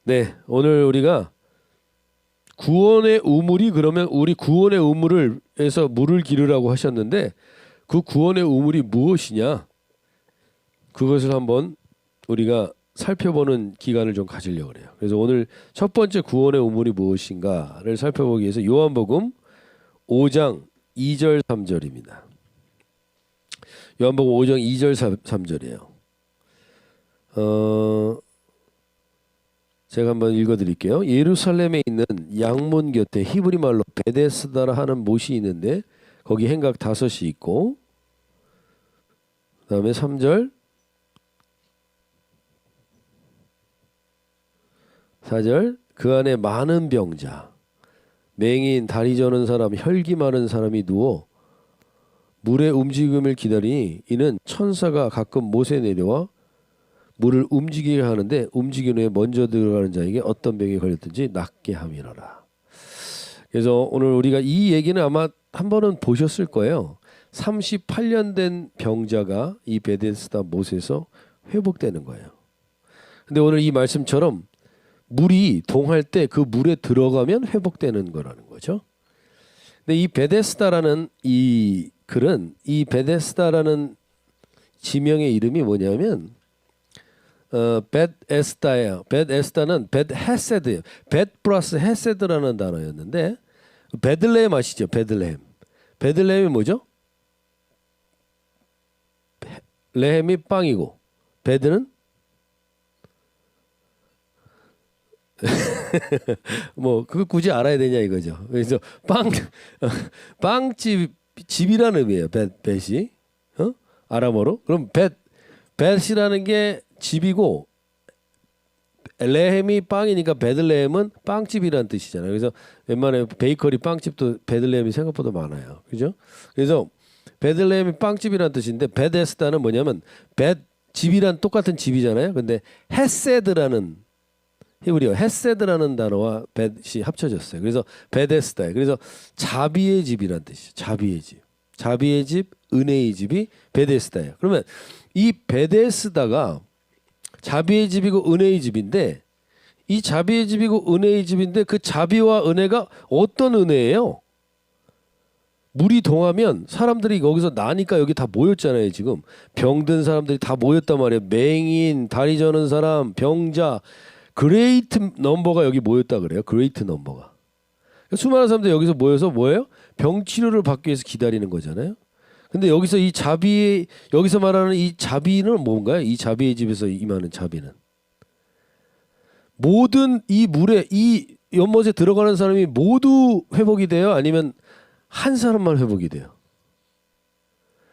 네, 오늘 우리가 구원의 우물이 그러면 우리 구원의 우물을 해서 물을 기르라고 하셨는데 그 구원의 우물이 무엇이냐? 그것을 한번 우리가 살펴보는 기간을 좀 가지려고 그래요. 그래서 오늘 첫 번째 구원의 우물이 무엇인가를 살펴보기 위해서 요한복음 5장 2절 3절입니다. 요한복음 5장 2절 3절이에요. 제가 한번 읽어드릴게요. 예루살렘에 있는 양문 곁에 히브리 말로 베데스다라 하는 못이 있는데 거기 행각 5이 있고 그 다음에 3절 4절 그 안에 많은 병자 맹인 다리 저는 사람 혈기 마른 사람이 누워 물의 움직임을 기다리니 이는 천사가 가끔 못에 내려와 물을 움직이게 하는데 움직인 후에 먼저 들어가는 자에게 어떤 병이 걸렸든지 낫게 함이라라. 그래서 오늘 우리가 이 얘기는 아마 한 번은 보셨을 거예요. 38년 된 병자가 이 베데스다 못에서 회복되는 거예요. 근데 오늘 이 말씀처럼 물이 동할 때 그 물에 들어가면 회복되는 거라는 거죠. 근데 이 베데스다라는 이 글은 이 베데스다라는 지명의 이름이 뭐냐면 벳에스다예요. 벳에스다는 벳헤세드예요. 벳 플러스 헤세드라는 단어였는데 베들레헴 아시죠? 베들레헴. 베들레헴이 뭐죠? 레헴이 빵이고 베드는 뭐 그거 굳이 알아야 되냐 이거죠. 그래서 빵집이라는 의미예요. 벳이 아람어로. 그럼 벳이라는 게 집이고 레헴이 빵이니까 베들레헴은 빵집이라는 뜻이잖아요. 그래서 웬만하면 베이커리 빵집도 베들레헴이 생각보다 많아요. 그죠? 그래서 베들레헴이 빵집이라는 뜻인데 베데스다는 뭐냐면 집이란 똑같은 집이잖아요. 근데 헤세드라는 히브리어 헤세드라는 단어와 벳이 합쳐졌어요. 그래서 베데스다예요. 그래서 자비의 집이라는 뜻이죠. 자비의 집. 자비의 집, 은혜의 집이 베데스다예요. 그러면 이 베데스다가 자비의 집이고 은혜의 집인데 이 자비의 집이고 은혜의 집인데 그 자비와 은혜가 어떤 은혜예요? 물이 동하면 사람들이 거기서 나니까 여기 다 모였잖아요. 지금 병든 사람들이 다 모였단 말이에요. 맹인, 다리 저는 사람, 병자 그레이트 넘버가 여기 모였다 그래요. 그레이트 넘버가. 수많은 사람들이 여기서 모여서 뭐예요? 병 치료를 받기 위해서 기다리는 거잖아요. 근데 여기서 이 자비 여기서 말하는 이 자비는 뭔가요? 이 자비의 집에서 임하는 자비는 모든 이 물에 이 연못에 들어가는 사람이 모두 회복이 돼요? 아니면 한 사람만 회복이 돼요?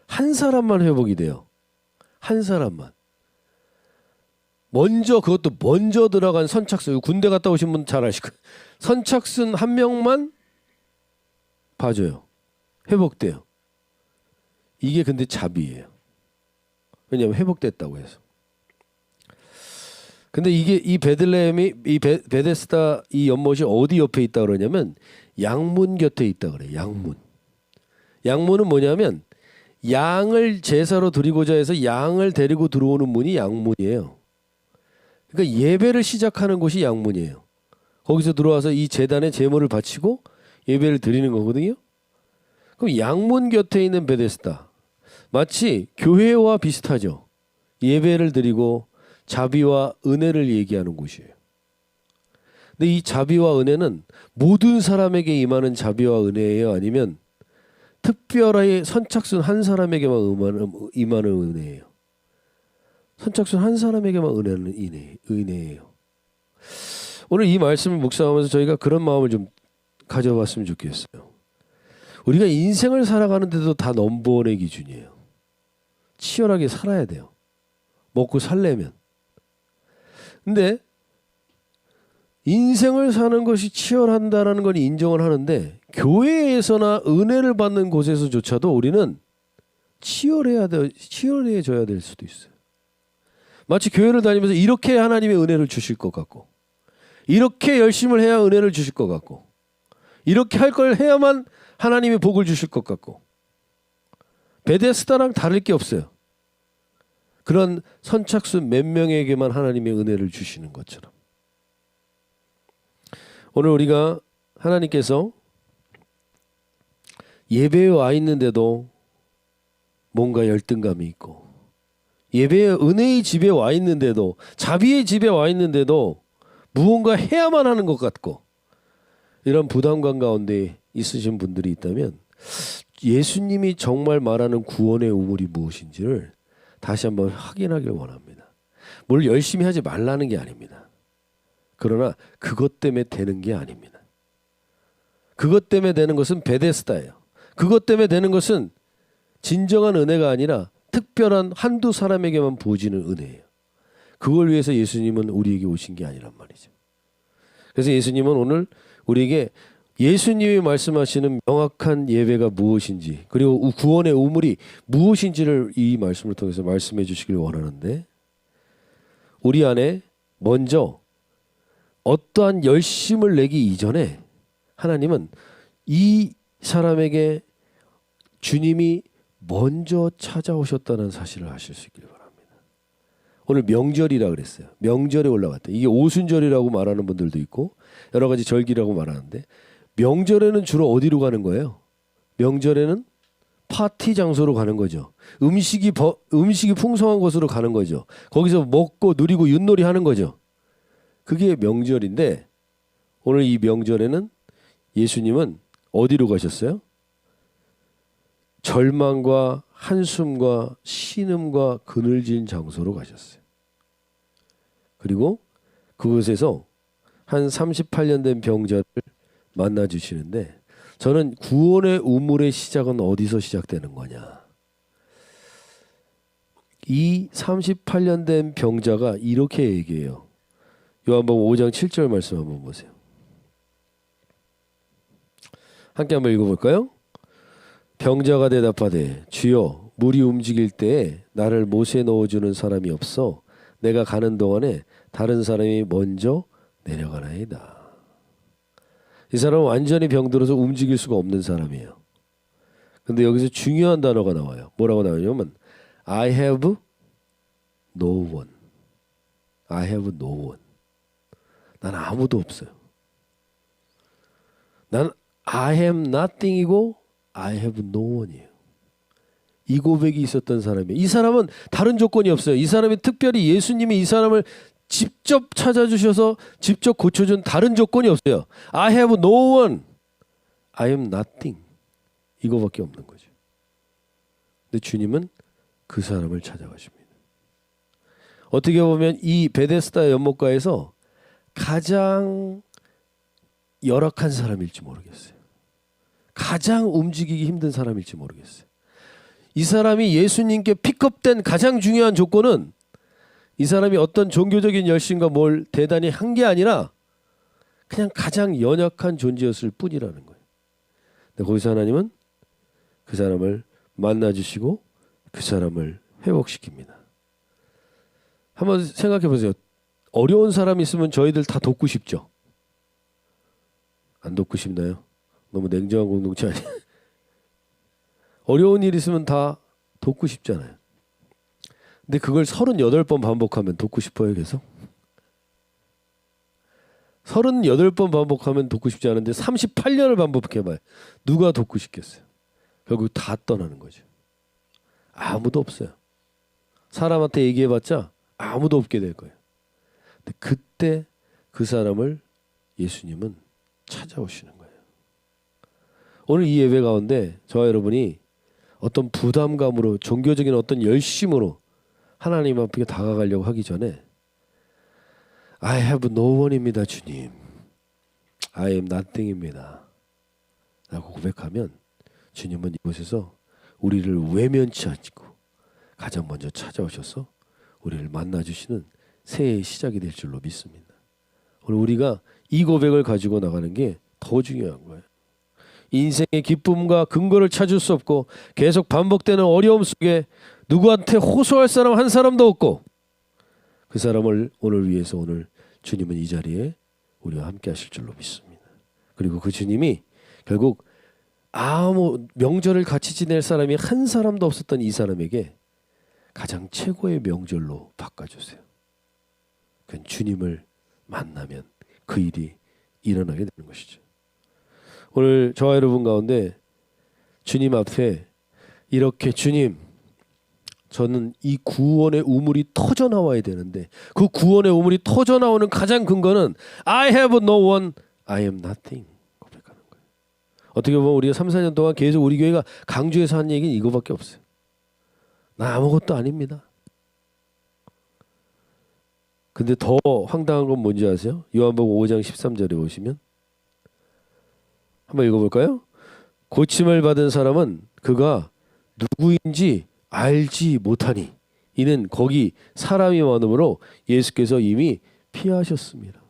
한 사람만 회복이 돼요. 한 사람만. 그것도 먼저 들어간 선착순, 군대 갔다 오신 분 잘 아실 거예요. 선착순 한 명만 봐줘요. 회복돼요. 이게 근데 자비예요. 왜냐하면 회복됐다고 해서. 근데 이게 이 베들레헴이 이 베데스다 이 연못이 어디 옆에 있다 그러냐면 양문 곁에 있다 그래요. 양문. 양문은 뭐냐면 양을 제사로 드리고자 해서 양을 데리고 들어오는 문이 양문이에요. 그러니까 예배를 시작하는 곳이 양문이에요. 거기서 들어와서 이 제단에 제물을 바치고 예배를 드리는 거거든요. 그럼 양문 곁에 있는 베데스다. 마치 교회와 비슷하죠. 예배를 드리고 자비와 은혜를 얘기하는 곳이에요. 근데 이 자비와 은혜는 모든 사람에게 임하는 자비와 은혜예요? 아니면 특별하게 선착순 한 사람에게만 임하는 은혜예요? 선착순 한 사람에게만 은혜예요. 오늘 이 말씀을 묵상하면서 저희가 그런 마음을 좀 가져봤으면 좋겠어요. 우리가 인생을 살아가는데도 다 넘버원의 기준이에요. 치열하게 살아야 돼요. 먹고 살려면. 근데 인생을 사는 것이 치열한다라는 건 인정을 하는데 교회에서나 은혜를 받는 곳에서조차도 우리는 치열해져야 될 수도 있어요. 마치 교회를 다니면서 이렇게 하나님의 은혜를 주실 것 같고 이렇게 열심을 해야 은혜를 주실 것 같고 이렇게 할 걸 해야만 하나님의 복을 주실 것 같고 베데스다랑 다를 게 없어요. 그런 선착순 몇 명에게만 하나님의 은혜를 주시는 것처럼. 오늘 우리가 하나님께서 예배에 와 있는데도 뭔가 열등감이 있고, 예배의 은혜의 집에 와 있는데도, 자비의 집에 와 있는데도 무언가 해야만 하는 것 같고, 이런 부담감 가운데 있으신 분들이 있다면 예수님이 정말 말하는 구원의 우물이 무엇인지를 다시 한번 확인하길 원합니다. 뭘 열심히 하지 말라는 게 아닙니다. 그러나 그것 때문에 되는 게 아닙니다. 그것 때문에 되는 것은 베데스다예요. 그것 때문에 되는 것은 진정한 은혜가 아니라 특별한 한두 사람에게만 부어지는 은혜예요. 그걸 위해서 예수님은 우리에게 오신 게 아니란 말이죠. 그래서 예수님은 오늘 우리에게 예수님이 말씀하시는 명확한 예배가 무엇인지, 그리고 구원의 우물이 무엇인지를 이 말씀을 통해서 말씀해 주시길 원하는데, 우리 안에 먼저 어떠한 열심을 내기 이전에 하나님은 이 사람에게 주님이 먼저 찾아오셨다는 사실을 아실 수 있길 바랍니다. 오늘 명절이라 그랬어요. 명절에 올라갔다. 이게 오순절이라고 말하는 분들도 있고 여러 가지 절기라고 말하는데, 명절에는 주로 어디로 가는 거예요? 명절에는 파티 장소로 가는 거죠. 음식이 풍성한 곳으로 가는 거죠. 거기서 먹고 누리고 윷놀이 하는 거죠. 그게 명절인데, 오늘 이 명절에는 예수님은 어디로 가셨어요? 절망과 한숨과 신음과 그늘진 장소로 가셨어요. 그리고 그곳에서 한 38년 된 병자를 만나 주시는데, 저는 구원의 우물의 시작은 어디서 시작되는 거냐? 이 38년 된 병자가 이렇게 얘기해요. 요한복음 5장 7절 말씀 한번 보세요. 함께 한번 읽어볼까요? 병자가 대답하되 주여, 물이 움직일 때에 나를 못에 넣어주는 사람이 없어 내가 가는 동안에 다른 사람이 먼저 내려가나이다. 이 사람은 완전히 병들어서 움직일 수가 없는 사람이에요. 근데 여기서 중요한 단어가 나와요. 뭐라고 나오냐면 I have no one. I have no one. 난 아무도 없어요. 난 I am nothing이고 I have no one이에요. 이 고백이 있었던 사람이에요. 이 사람은 다른 조건이 없어요. 이 사람이 특별히 예수님이 이 사람을 직접 찾아주셔서 직접 고쳐준 다른 조건이 없어요. I have no one. I am nothing. 이거밖에 없는 거죠. 근데 주님은 그 사람을 찾아가십니다. 어떻게 보면 이 베데스다 연못가에서 가장 열악한 사람일지 모르겠어요. 가장 움직이기 힘든 사람일지 모르겠어요. 이 사람이 예수님께 픽업된 가장 중요한 조건은 이 사람이 어떤 종교적인 열심과 뭘 대단히 한 게 아니라 그냥 가장 연약한 존재였을 뿐이라는 거예요. 근데 거기서 하나님은 그 사람을 만나주시고 그 사람을 회복시킵니다. 한번 생각해 보세요. 어려운 사람 있으면 저희들 다 돕고 싶죠? 안 돕고 싶나요? 너무 냉정한 공동체 아니에요? 어려운 일 있으면 다 돕고 싶잖아요. 근데 그걸 38번 반복하면 돕고 싶어요, 계속? 38번 반복하면 돕고 싶지 않은데 38년을 반복해봐요. 누가 돕고 싶겠어요? 결국 다 떠나는 거죠. 아무도 없어요. 사람한테 얘기해봤자 아무도 없게 될 거예요. 근데 그때 그 사람을 예수님은 찾아오시는 거예요. 오늘 이 예배 가운데 저와 여러분이 어떤 부담감으로, 종교적인 어떤 열심으로 하나님 앞에 다가가려고 하기 전에 I have no one입니다, 주님. I am nothing입니다. 라고 고백하면 주님은 이곳에서 우리를 외면치 않고 가장 먼저 찾아오셔서 우리를 만나주시는 새해의 시작이 될 줄로 믿습니다. 오늘 우리가 이 고백을 가지고 나가는 게 더 중요한 거예요. 인생의 기쁨과 근거를 찾을 수 없고 계속 반복되는 어려움 속에 누구한테 호소할 사람 한 사람도 없고, 그 사람을 오늘 위해서 오늘 주님은 이 자리에 우리와 함께 하실 줄로 믿습니다. 그리고 그 주님이 결국 아무 명절을 같이 지낼 사람이 한 사람도 없었던 이 사람에게 가장 최고의 명절로 바꿔주세요. 그건 주님을 만나면 그 일이 일어나게 되는 것이죠. 오늘 저와 여러분 가운데 주님 앞에 이렇게 주님, 저는 이 구원의 우물이 터져 나와야 되는데 그 구원의 우물이 터져 나오는 가장 근거는 I have no one, I am nothing 고백하는 거예요. 어떻게 보면 우리가 3, 4년 동안 계속 우리 교회가 강조해서 한 얘기는 이거밖에 없어요. 나 아무것도 아닙니다. 근데 더 황당한 건 뭔지 아세요? 요한복음 5장 13절에 보시면 한번 읽어볼까요? 고침을 받은 사람은 그가 누구인지 알지 못하니 이는 거기 사람이 많으므로 예수께서 이미 피하셨습니다.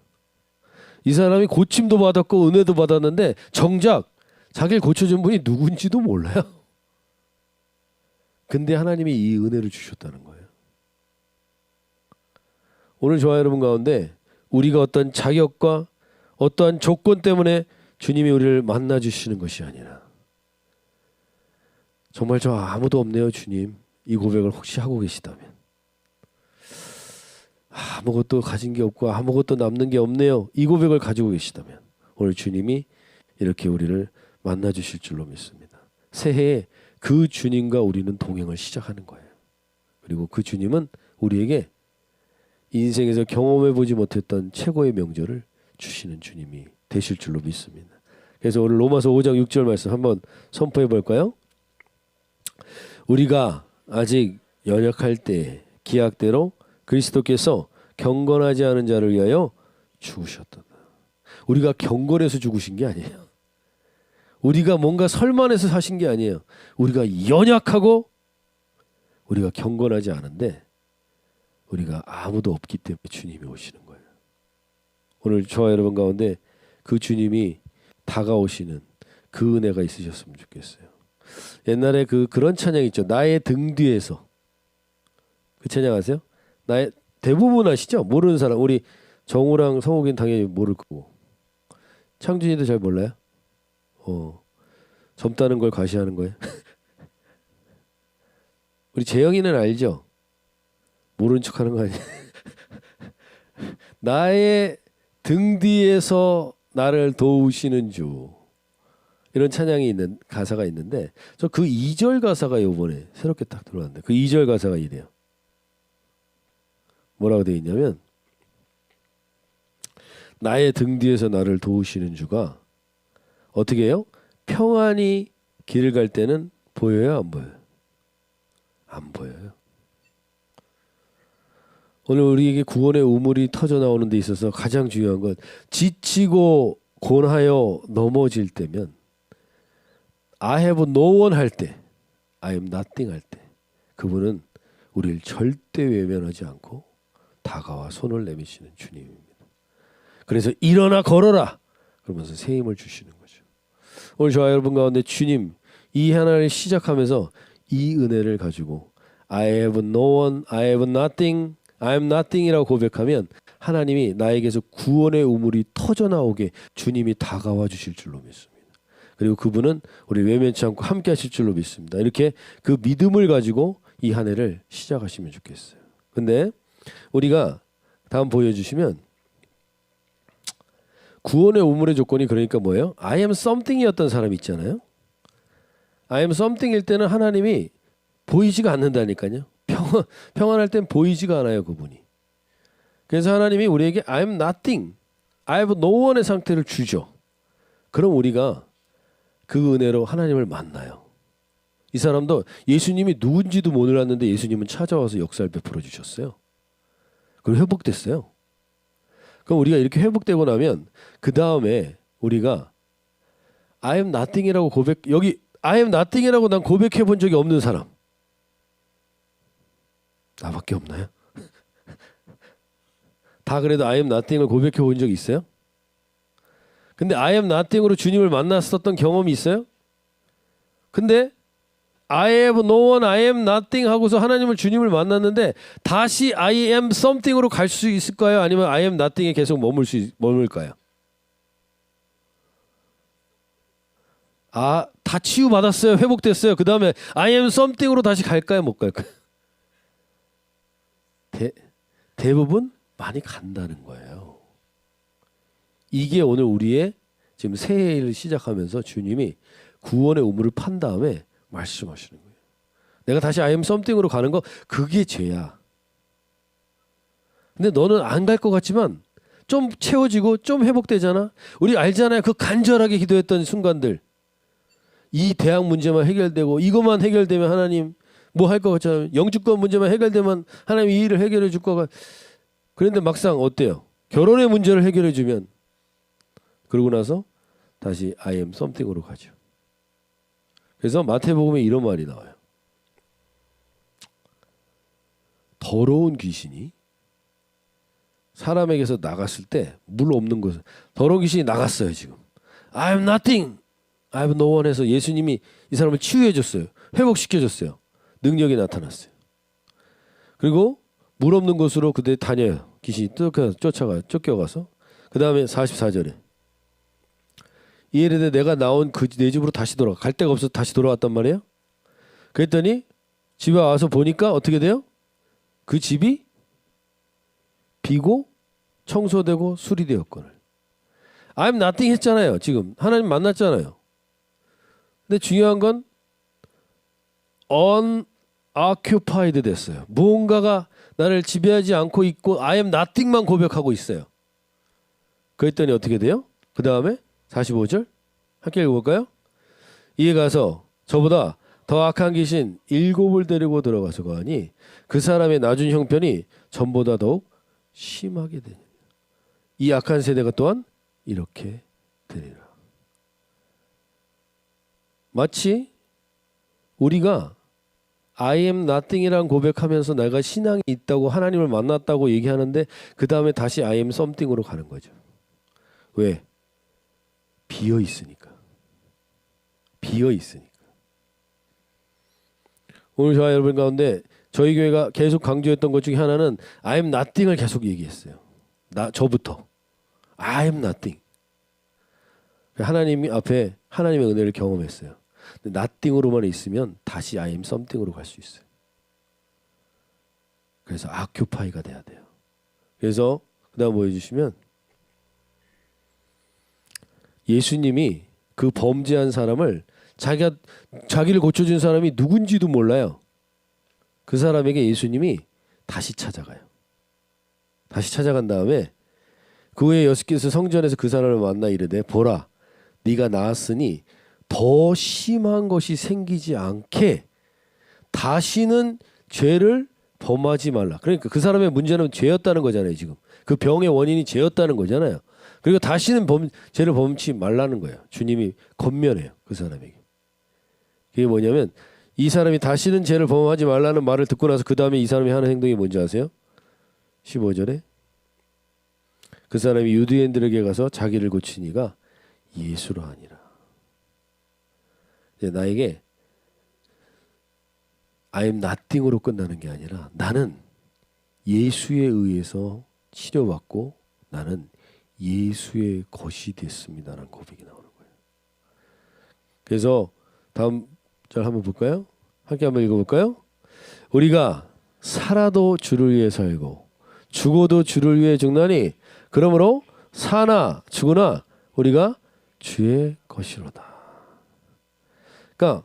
이 사람이 고침도 받았고 은혜도 받았는데 정작 자기를 고쳐준 분이 누군지도 몰라요. 근데 하나님이 이 은혜를 주셨다는 거예요. 오늘 저와 여러분 가운데 우리가 어떤 자격과 어떠한 조건 때문에 주님이 우리를 만나주시는 것이 아니라 정말 저 아무도 없네요 주님, 이 고백을 혹시 하고 계시다면, 아무것도 가진 게 없고 아무것도 남는 게 없네요, 이 고백을 가지고 계시다면 오늘 주님이 이렇게 우리를 만나주실 줄로 믿습니다. 새해에 그 주님과 우리는 동행을 시작하는 거예요. 그리고 그 주님은 우리에게 인생에서 경험해보지 못했던 최고의 명절을 주시는 주님이 되실 줄로 믿습니다. 그래서 오늘 로마서 5장 6절 말씀 한번 선포해 볼까요? 우리가 아직 연약할 때 기약대로 그리스도께서 경건하지 않은 자를 위하여 죽으셨다. 우리가 경건해서 죽으신 게 아니에요. 우리가 뭔가 설만해서 사신 게 아니에요. 우리가 연약하고 우리가 경건하지 않은데 우리가 아무도 없기 때문에 주님이 오시는 거예요. 오늘 저와 여러분 가운데 그 주님이 다가오시는 그 은혜가 있으셨으면 좋겠어요. 옛날에 그런 찬양 있죠. 나의 등 뒤에서. 그 찬양 아세요? 나의, 대부분 아시죠? 모르는 사람. 우리 정우랑 성욱이는 당연히 모를 거고. 창준이도 잘 몰라요? 젊다는 걸 과시하는 거예요. 우리 재영이는 알죠? 모른 척하는 거 아니에요? 나의 등 뒤에서 나를 도우시는 주, 이런 찬양이 있는 가사가 있는데 저 그 2절 가사가 이번에 새롭게 딱 들어왔는데 그 2절 가사가 이래요. 뭐라고 되어 있냐면 나의 등 뒤에서 나를 도우시는 주가 어떻게 해요? 평안히 길을 갈 때는 보여요, 안 보여요? 안 보여요. 오늘 우리에게 구원의 우물이 터져 나오는 데 있어서 가장 중요한 건 지치고 곤하여 넘어질 때면 I have no one 할 때, I am nothing 할 때 그분은 우리를 절대 외면하지 않고 다가와 손을 내미시는 주님입니다. 그래서 일어나 걸어라 그러면서 새 힘을 주시는 거죠. 오늘 저와 여러분 가운데 주님 이 하나를 시작하면서 이 은혜를 가지고 I have no one, I have nothing, I am nothing이라고 고백하면 하나님이 나에게서 구원의 우물이 터져 나오게 주님이 다가와 주실 줄로 믿습니다. 그리고 그분은 우리 외면치 않고 함께 하실 줄로 믿습니다. 이렇게 그 믿음을 가지고 이 한 해를 시작하시면 좋겠어요. 근데 우리가 다음 보여주시면 구원의 우물의 조건이 그러니까 뭐예요? I am something이었던 사람 있잖아요. I am something일 때는 하나님이 보이지가 않는다니까요. 평안할 땐 보이지가 않아요, 그분이. 그래서 하나님이 우리에게 I am nothing, I have no one의 상태를 주죠. 그럼 우리가 그 은혜로 하나님을 만나요. 이 사람도 예수님이 누군지도 몰랐는데 예수님은 찾아와서 역사를 베풀어 주셨어요. 그리고 회복됐어요. 그럼 우리가 이렇게 회복되고 나면 그 다음에 우리가 I am nothing이라고 여기 I am nothing이라고 난 고백해 본 적이 없는 사람 나밖에 없나요? 다 그래도 I am nothing을 고백해 본 적이 있어요? 근데 I am nothing으로 주님을 만났었던 경험이 있어요? 근데 I have no one, I am nothing 하고서 하나님을 주님을 만났는데 다시 I am something으로 갈 수 있을까요? 아니면 I am nothing에 계속 머물까요? 다 치유받았어요. 회복됐어요. 그 다음에 I am something으로 다시 갈까요? 못 갈까요? 대부분 많이 간다는 거예요. 이게 오늘 우리의 지금 새해를 시작하면서 주님이 구원의 우물을 판 다음에 말씀하시는 거예요. 내가 다시 I am something으로 가는 거 그게 죄야. 근데 너는 안 갈 것 같지만 좀 채워지고 좀 회복되잖아. 우리 알잖아요. 그 간절하게 기도했던 순간들. 이 대학 문제만 해결되고 이것만 해결되면 하나님 뭐 할 것 같잖아요. 영주권 문제만 해결되면 하나님 이 일을 해결해 줄 거가. 그런데 막상 어때요? 결혼의 문제를 해결해 주면 그러고 나서 다시 I am something으로 가죠. 그래서 마태복음에 이런 말이 나와요. 더러운 귀신이 사람에게서 나갔을 때 물 없는 곳에 더러운 귀신이 나갔어요. 지금 I am nothing, I have no one 해서 예수님이 이 사람을 치유해 줬어요. 회복시켜 줬어요. 능력이 나타났어요. 그리고 물 없는 곳으로 그대 다녀요. 귀신이 쫓겨가서 그 다음에 44절에 이르되 내가 나온 그 내 집으로 다시 돌아가. 갈 데가 없어서 다시 돌아왔단 말이에요. 그랬더니 집에 와서 보니까 어떻게 돼요? 그 집이 비고 청소되고 수리되었거늘. I'm nothing 했잖아요. 지금 하나님 만났잖아요. 근데 중요한 건 unoccupied 됐어요. 무언가가 나를 지배하지 않고 있고 I am nothing만 고백하고 있어요. 그랬더니 어떻게 돼요? 그 다음에 45절 함께 읽어볼까요? 이에 가서 저보다 더 악한 귀신 7을 데리고 들어가서 가니 그 사람의 낮은 형편이 전보다 더욱 심하게 되니 이 악한 세대가 또한 이렇게 되리라. 마치 우리가 I am nothing이란 고백하면서 내가 신앙이 있다고 하나님을 만났다고 얘기하는데 그 다음에 다시 I am something으로 가는 거죠. 왜? 비어 있으니까. 비어 있으니까. 오늘 저와 여러분 가운데 저희 교회가 계속 강조했던 것 중에 하나는 I am nothing을 계속 얘기했어요. 저부터 I am nothing. 하나님 앞에 하나님의 은혜를 경험했어요. 근데 nothing으로만 있으면 다시 I am something으로 갈 수 있어요. 그래서 occupy가 돼야 돼요. 그래서 그다음 보여주시면 예수님이 그 범죄한 사람을 자기를 고쳐준 사람이 누군지도 몰라요. 그 사람에게 예수님이 다시 찾아가요. 다시 찾아간 다음에 그 후에 예수께서 성전에서 그 사람을 만나 이르되 보라 네가 나았으니 더 심한 것이 생기지 않게 다시는 죄를 범하지 말라. 그러니까 그 사람의 문제는 죄였다는 거잖아요. 지금 그 병의 원인이 죄였다는 거잖아요. 그리고 다시는 죄를 범치 말라는 거예요. 주님이 권면해요. 그 사람에게. 그게 뭐냐면 이 사람이 다시는 죄를 범하지 말라는 말을 듣고 나서 그 다음에 이 사람이 하는 행동이 뭔지 아세요? 15절에 그 사람이 유대인들에게 가서 자기를 고치니가 예수로 하니라. 나에게 I am nothing으로 끝나는 게 아니라 나는 예수에 의해서 치료받고 나는 예수의 것이 됐습니다라는 고백이 나오는 거예요. 그래서 다음 절 한번 볼까요? 함께 한번 읽어볼까요? 우리가 살아도 주를 위해 살고 죽어도 주를 위해 죽나니 그러므로 사나 죽으나 우리가 주의 것이로다. 그러니까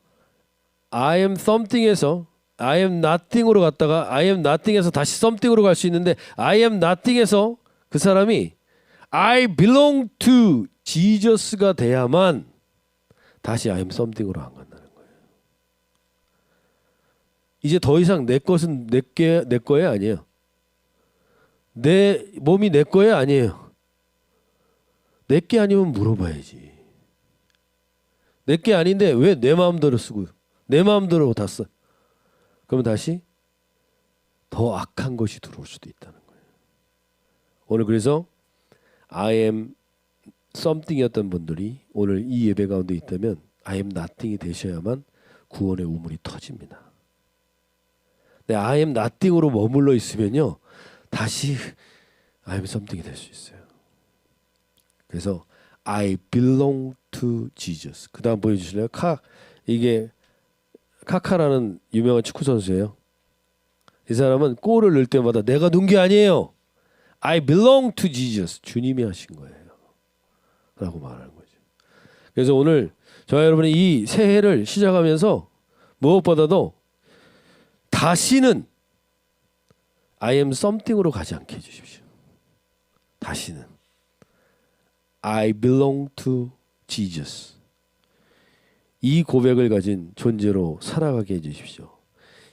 I am something에서 I am nothing으로 갔다가 I am nothing에서 다시 something으로 갈 수 있는데 I am nothing에서 그 사람이 I belong to Jesus가 돼야만 다시 I am something으로 안 간다는 거예요. 이제 더 이상 내 것은 내 거에 아니에요. 내 몸이 내 거에 아니에요. 내 게 아니면 물어봐야지. 내 게 아닌데 왜 내 마음대로 쓰고 내 마음대로 다 써? 그러면 다시 더 악한 것이 들어올 수도 있다는 거예요. 오늘 그래서 I am something이었던 분들이 오늘 이 예배 가운데 있다면 I am nothing이 되셔야만 구원의 우물이 터집니다. 네, I am nothing으로 머물러 있으면요 다시 I am something이 될 수 있어요. 그래서 I belong to Jesus. 그 다음 보여주실래요? 이게 카카라는 유명한 축구 선수예요. 이 사람은 골을 넣을 때마다 내가 넣은 게 아니에요. I belong to Jesus. 주님이 하신 거예요. 라고 말하는 거죠. 그래서 오늘 저와 여러분이 이 새해를 시작하면서 무엇보다도 다시는 I am something으로 가지 않게 해주십시오. 다시는 I belong to Jesus. 이 고백을 가진 존재로 살아가게 해주십시오.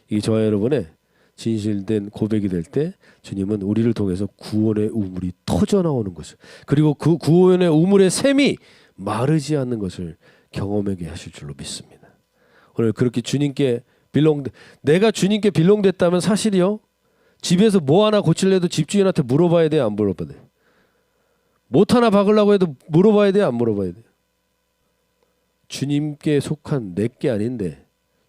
이게 저와 여러분의 진실된 고백이 될 때 주님은 우리를 통해서 구원의 우물이 터져 나오는 것을, 그리고 그 구원의 우물의 샘이 마르지 않는 것을 경험하게 하실 줄로 믿습니다. 오늘 그렇게 주님께 내가 주님께 빌롱됐다면 사실이요, 집에서 뭐 하나 고치려도 집주인한테 물어봐야 돼요, 안 물어봐야 돼요? 못 하나 박으려고 해도 물어봐야 돼요, 안 물어봐야 돼요? 주님께 속한 내게 아닌데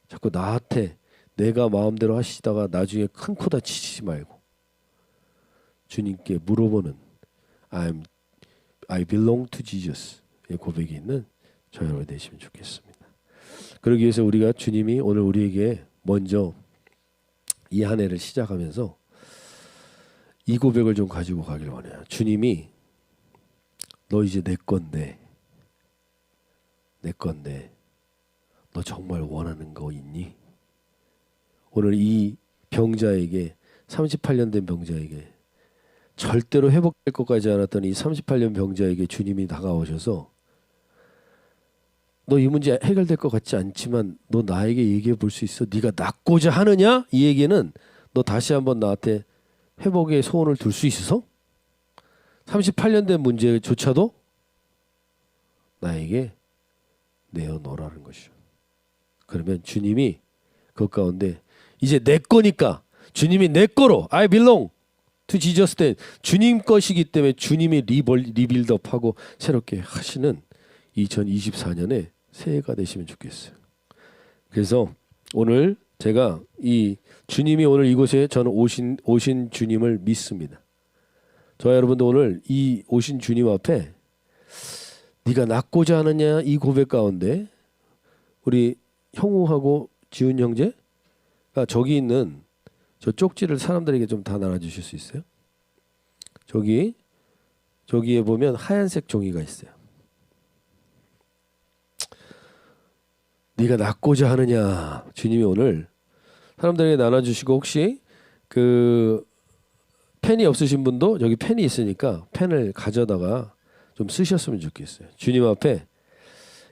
자꾸 나한테 내가 마음대로 하시다가 나중에 큰 코 다치지 말고 주님께 물어보는 I belong to Jesus의 고백이 있는 저 여러분 되시면 좋겠습니다. 그러기 위해서 우리가 주님이 오늘 우리에게 먼저 이 한 해를 시작하면서 이 고백을 좀 가지고 가길 원해요. 주님이 너 이제 내 건데 너 정말 원하는 거 있니? 오늘 이 병자에게, 38년 된 병자에게, 절대로 회복될 것까지 않았던 이 38년 병자에게 주님이 다가오셔서 너 이 문제 해결될 것 같지 않지만 너 나에게 얘기해 볼 수 있어? 네가 낫고자 하느냐? 이 얘기는 너 다시 한번 나한테 회복의 소원을 둘 수 있어? 38년 된 문제조차도 나에게 내어놓으라는 것이죠. 그러면 주님이 그 가운데 이제 내 거니까, 주님이 내 거로 I belong to Jesus 된 주님 것이기 때문에 주님이 리빌드업하고 새롭게 하시는 2024년에 새해가 되시면 좋겠어요. 그래서 오늘 제가 이 주님이 오늘 이곳에 저는 오신 주님을 믿습니다. 저와 여러분도 오늘 이 오신 주님 앞에 네가 낫고자 하느냐 이 고백 가운데 우리 형우하고 지훈 형제가 저기 있는 저 쪽지를 사람들에게 좀 다 나눠주실 수 있어요? 저기에 보면 하얀색 종이가 있어요. 네가 낫고자 하느냐, 주님이 오늘 사람들에게 나눠주시고, 혹시 그 펜이 없으신 분도 여기 펜이 있으니까 펜을 가져다가 좀 쓰셨으면 좋겠어요. 주님 앞에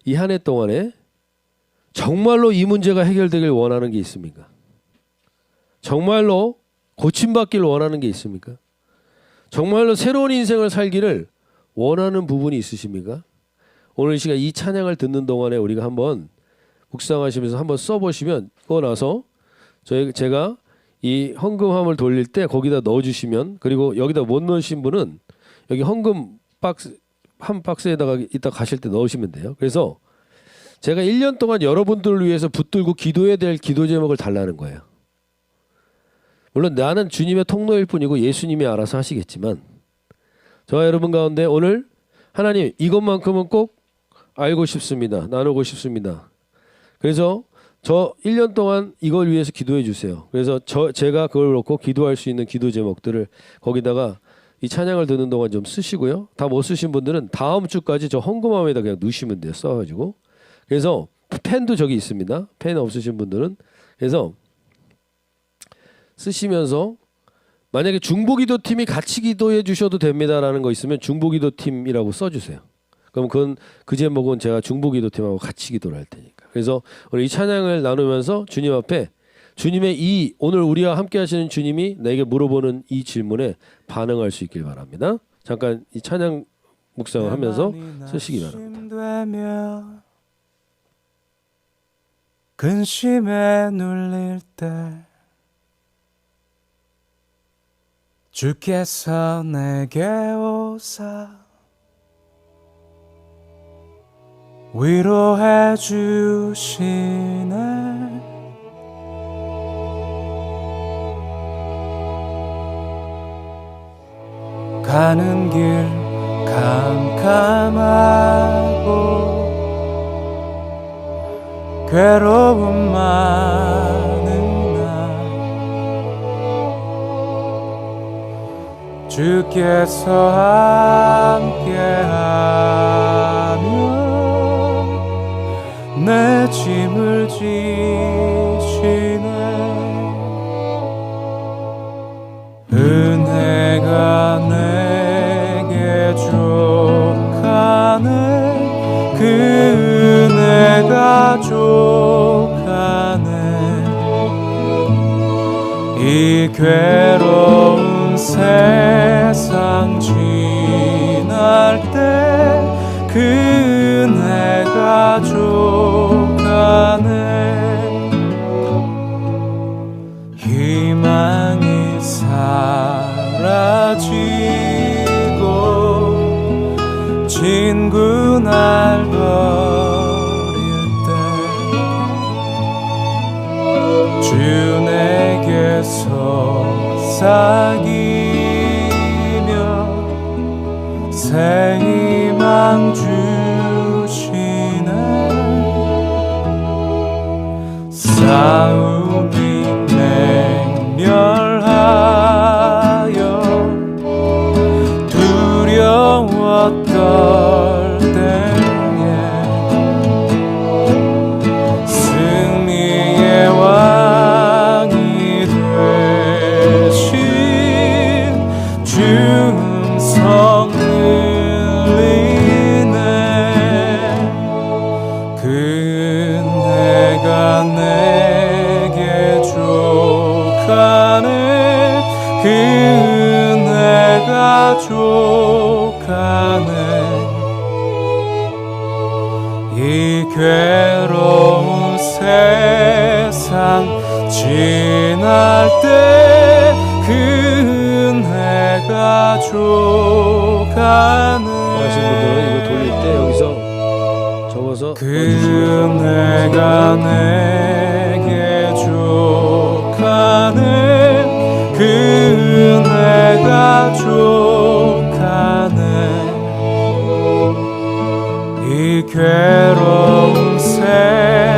이 한 해 동안에 정말로 이 문제가 해결되길 원하는 게 있습니까? 정말로 고침받기를 원하는 게 있습니까? 정말로 새로운 인생을 살기를 원하는 부분이 있으십니까? 오늘 이 시간 이 찬양을 듣는 동안에 우리가 한번 묵상하시면서 한번 써보시면, 그거 나서 제가 이 헌금함을 돌릴 때 거기다 넣어주시면, 그리고 여기다 못 넣으신 분은 여기 헌금 박스 한 박스에다가 이따 가실 때 넣으시면 돼요. 그래서 제가 1년 동안 여러분들을 위해서 붙들고 기도해야 될 기도 제목을 달라는 거예요. 물론 나는 주님의 통로일 뿐이고 예수님이 알아서 하시겠지만, 저와 여러분 가운데 오늘 하나님 이것만큼은 꼭 알고 싶습니다. 나누고 싶습니다. 그래서 저 1년 동안 이걸 위해서 기도해 주세요. 그래서 제가 그걸 놓고 기도할 수 있는 기도 제목들을 거기다가 이 찬양을 듣는 동안 좀 쓰시고요. 다 못 쓰신 분들은 다음 주까지 저 헌금함에다 그냥 넣으시면 돼요. 써가지고. 그래서 펜도 저기 있습니다. 펜 없으신 분들은. 그래서 쓰시면서 만약에 중보기도팀이 같이 기도해 주셔도 됩니다라는 거 있으면 중보기도팀이라고 써주세요. 그럼 그 제목은 제가 중보기도팀하고 같이 기도를 할 테니까. 그래서 오늘 이 찬양을 나누면서 주님 앞에 주님의 이 오늘 우리와 함께 하시는 주님이 내게 물어보는 이 질문에 반응할 수 있길 바랍니다. 잠깐 이 찬양 묵상을 하면서 쓰시기 바랍니다. 근심에 눌릴 때 주께서 내게 오사 위로해 주시네. 가는 길 캄캄하고 괴로움 많은 날 주께서 함께하 내 짐을 지시네. 은혜가 내게 족하네. 그 은혜가 족하네. 이 괴로운 세상 지날 때 그 은혜가 족하네. 희망이 사라지고 친구 날 버릴 때 주 내게 속삭이며 새 희망 주시네. 싸움이 맹렬하여 두려워 떨 때에 승리의 왕이 되신 주 음성 들리네. 그 은혜가 내게 족하네. 그 은혜가 족하네. 이 괴로운 세상 지날 때 그 은혜가 족하네. 하신 분들은 이거 돌릴 때 여기서 접어서 그 은혜가 내게 족하네. 그 은혜가 족하네. 이 괴로운 세상